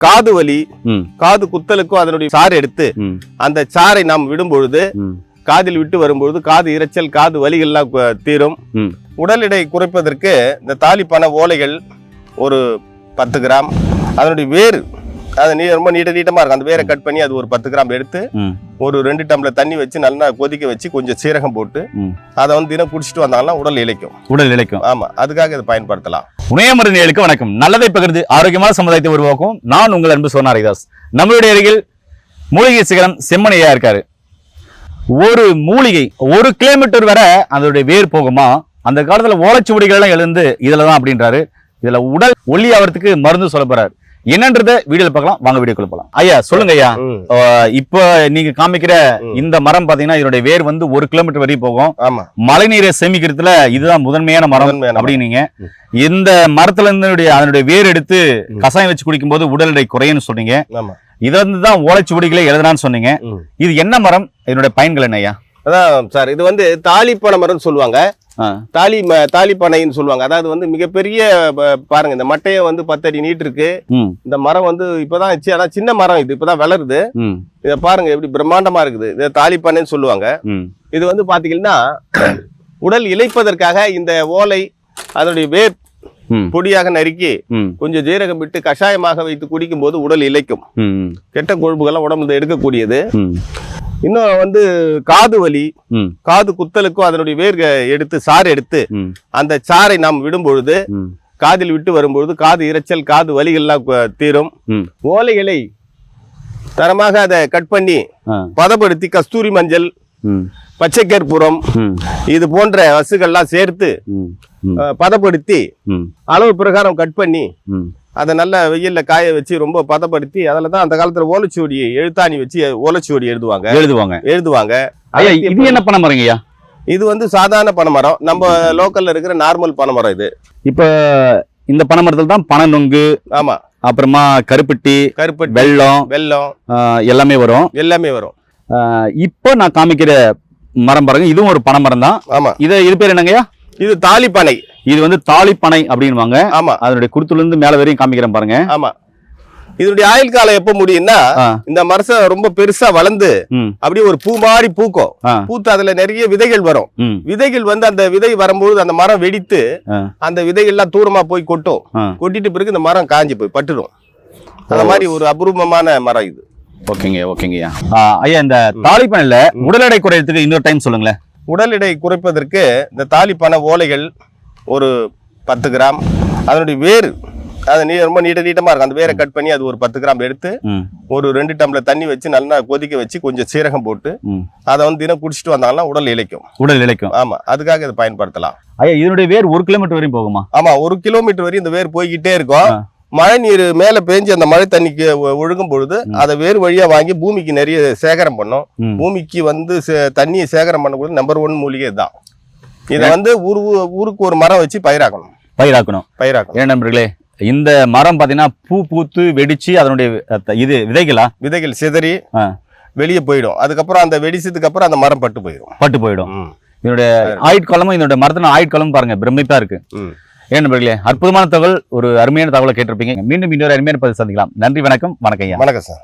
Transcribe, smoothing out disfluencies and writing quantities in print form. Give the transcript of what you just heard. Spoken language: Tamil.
காது வலி, காது குத்தலுக்கும் அதனுடைய சாறு எடுத்து அந்த சாறை நாம் விடும் பொழுது காதில் விட்டு வரும்பொழுது காது இரைச்சல், காது வலிகள்லாம் தீரும். உடல் எடை குறைப்பதற்கு இந்த தாலிப்பழ ஓலைகள் ஒரு 10 கிராம், அதனுடைய வேறு அது ரொம்ப நீட்டமா இருக்கும், அந்த வேரை கட் பண்ணி அது ஒரு 10 கிராம் எடுத்து ஒரு 2 டம்ளர் தண்ணி வச்சு நல்லா கொதிக்க வச்சு கொஞ்சம் சீரகம் போட்டு அதை தினம் குடிச்சிட்டு வந்தாங்கன்னா உடல் இளைக்கும். ஆமா, அதுக்காக இதை பயன்படுத்தலாம். உணயமருந்துகளுக்கு வணக்கம். நல்லதை பகிர்ந்து ஆரோக்கியமான சமுதாயத்தை உருவாக்கும் நான் உங்கள் அன்பு சோனா ஹரிதாஸ். நம்மளுடைய அருகில் மூலிகை சிகரம் செம்மனையா இருக்காரு. ஒரு மூலிகை 1 கிலோமீட்டர் வரை அதோடைய வேர் போகுமா? அந்த காலத்துல ஓலைச்சுவடிகள் எல்லாம் எழுந்து இதுலதான் அப்படின்றாரு. இதுல உடல் ஒல்லி ஆகிறதுக்கு மருந்து சொல்ல போறாரு. என்னன்றத வீடியோல பார்க்கலாம், வாங்க வீடியோக்குள்ள போலாம். ஐயா சொல்லுங்க ஐயா, இப்ப நீங்க காமிக்கிற இந்த மரம் பாத்தீங்கன்னா இதனுடைய வேர் 1 கிலோமீட்டர் வரையும் போகும். மழை நீரை சேமிக்கிறதுல இதுதான் முதன்மையான மரம் அப்படின்னீங்க. இந்த மரத்துல இருந்து அதனுடைய வேர் எடுத்து கசாயம் வச்சு குடிக்கும் போது உடல் எடை குறையும்னு சொன்னீங்க. இதை தான் ஓலைச்சுவடிகளை எழுதுனான்னு சொன்னீங்க. இது என்ன மரம், இதனுடைய பயன்கள் என்ன ஐயா? அதான் சார், இது தாலிப்பழ மரம் சொல்லுவாங்க, தாலிப்பனைன்னு சொல்லுவாங்க. அதாவது மிகப்பெரிய பாருங்க, இந்த மட்டையை 10 அடி நீட்டு இருக்கு. இந்த மரம் இப்பதான் அதான் சின்ன மரம், இது இப்பதான் வளருது. இத பாருங்க எப்படி பிரம்மாண்டமா இருக்குது. இதை தாலிப்பனைன்னு சொல்லுவாங்க. இது பாத்தீங்கன்னா உடல் இளைப்பதற்காக இந்த ஓலை அதனுடைய வேர் பொடியாக நறுக்கி கொஞ்சம் ஜீரகம் விட்டு கஷாயமாக வைத்து குடிக்கும் போது உடல் இளைக்கும். கெட்ட கொழுப்புகள்லாம் உடம்புல எடுக்கக்கூடியது. இன்னும் காது வலி, காது குத்தலுக்கும் அதனுடைய வேர் எடுத்து சாறு எடுத்து அந்த சாறை நாம் விடும் பொழுது காதில் விட்டு வரும்பொழுது காது இரைச்சல், காது வலிகள்லாம் தீரும். ஓலைகளை தரமாக அதை கட் பண்ணி பதப்படுத்தி கஸ்தூரி மஞ்சள், பச்சை கற்பூரம் இது போன்ற வசுகள்லாம் சேர்த்து பதப்படுத்தி அளவு பிரகாரம் கட் பண்ணி அதை நல்ல வெயில்ல காய வச்சு ரொம்ப பதப்படுத்தி அதுலதான் அந்த காலத்துல ஓலைச்சுவடி எழுத்தாணி வச்சு ஓலைச்சுவடி எழுதுவாங்க. இது என்ன பனை மரங்கய்யா? இது சாதாரண பனை மரம், நம்ம லோக்கல்ல இருக்கிற நார்மல் பனை மரம். இது இப்ப இந்த பனை மரத்துல தான் பனை நொங்கு, ஆமா, அப்புறமா கருப்பட்டி, வெல்லம் எல்லாமே வரும். இப்போ நான் காமிக்கிற மரம் பாருங்க, இதுவும் ஒரு பனை மரம் தான். ஆமா, இது பேர் என்னங்கய்யா? இது தாலிப்பனை. இது தாலிப்பனை அப்படின்வாங்க. ஆமா, அதனுடைய குருத்துல இருந்து மேல வரையும் காமிக்கிறேன் பாருங்க. ஆமா, இதனுடைய ஆயுள் காலம் எப்ப முடியும்னா, இந்த மரசம் ரொம்ப பெருசா வளர்ந்து அப்படியே ஒரு பூ மாதிரி பூக்கும். பூத்து அதுல நிறைய விதைகள் வரும். விதைகள் அந்த விதை வரும்போது அந்த மரம் வெடித்து அந்த விதைகள் எல்லாம் தூரமா போய் கொட்டும். கொட்டிட்டு பிறகு இந்த மரம் காஞ்சி போய் பட்டுடும். அந்த மாதிரி ஒரு அபூர்வமான மரம் இது. ஓகேங்கய்யா. ஐயா, இந்த தாலிப்பனையில உடல் எடை குறையறதுக்கு இன்னொரு டைம் சொல்லுங்களேன். உடல் எடை குறைப்பதற்கு இந்த தாலிப்பழ ஓலைகள் ஒரு 10 கிராம், அதனுடைய வேறு அது ரொம்ப நீட்டமா இருக்கும், அந்த வேரை கட் பண்ணி அது ஒரு 10 கிராம் எடுத்து ஒரு 2 டம்ளர் தண்ணி வச்சு நல்லா கொதிக்க வச்சு கொஞ்சம் சீரகம் போட்டு அதை தினம் குடிச்சிட்டு வந்தாங்கன்னா உடல் இளைக்கும். ஆமா, அதுக்காக இதை பயன்படுத்தலாம். ஐயா, இதனுடைய வேர் 1 கிலோமீட்டர் வரையும் போகுமா? ஆமா, 1 கிலோமீட்டர் வரையும் இந்த வேர் போய்கிட்டே இருக்கும். மழை நீர் மேல பேஞ்சு அந்த மழை தண்ணிக்கு ஒழுகும் பொழுது அதை வேறு வழியா வாங்கி பூமிக்கு நிறைய சேகரம் பண்ணும். பூமிக்கு தண்ணியை சேகரம் பண்ணக்கூடிய நம்பர் 1 மூலிகை தான். இதை ஊருக்கு ஒரு மரம் வச்சு பயிராக்கணும். ஏன் நண்பர்களே, இந்த மரம் பாத்தீங்கன்னா பூ பூத்து வெடிச்சு அதனுடைய விதைகள் சிதறி வெளியே போயிடும். அதுக்கப்புறம் அந்த வெடிச்சதுக்கு அப்புறம் அந்த மரம் பட்டு போயிடும். இதனுடைய ஆயுட்காலமும் இதனுடைய மரத்தின ஆயுட்காலமும் பாருங்க பிரமிப்பா இருக்கு. ஏன் நண்பர்களே, அற்புதமான தகவல், ஒரு அருமையான தகவலை கேட்டிருப்பீங்க. மீண்டும் இன்னொரு அருமையான பதிவு சந்திக்கலாம். நன்றி, வணக்கம். வணக்கம் சார்.